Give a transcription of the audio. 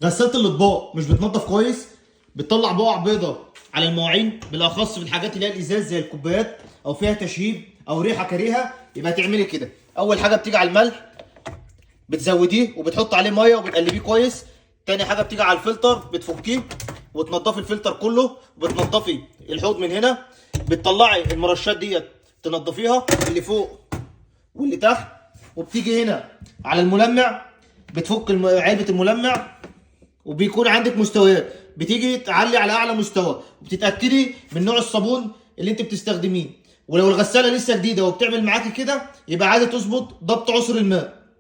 غسالة الاطباق مش بتنضف كويس، بتطلع بقع بيضة على المواعين، بالاخص في الحاجات اللي هي الازاز زي الكوبايات او فيها تشهيب او ريحه كريهه. يبقى تعملي كده. اول حاجه بتيجي على الملح، بتزوديه وبتحط عليه ميه وبتقلبيه كويس. تاني حاجه بتيجي على الفلتر، بتفكيه وتنضفي الفلتر كله، وبتنضفي الحوض من هنا. بتطلعي المرشات ديت تنضفيها اللي فوق واللي تحت. وبتيجي هنا على الملمع، بتفك علبه الملمع، وبيكون عندك مستويات، بتيجي تعلي على اعلى مستوى، وبتتاكدي من نوع الصابون اللي انت بتستخدميه. ولو الغساله لسه جديده وبتعمل معاكي كده، يبقى عايزه تظبط ضبط عسر الماء.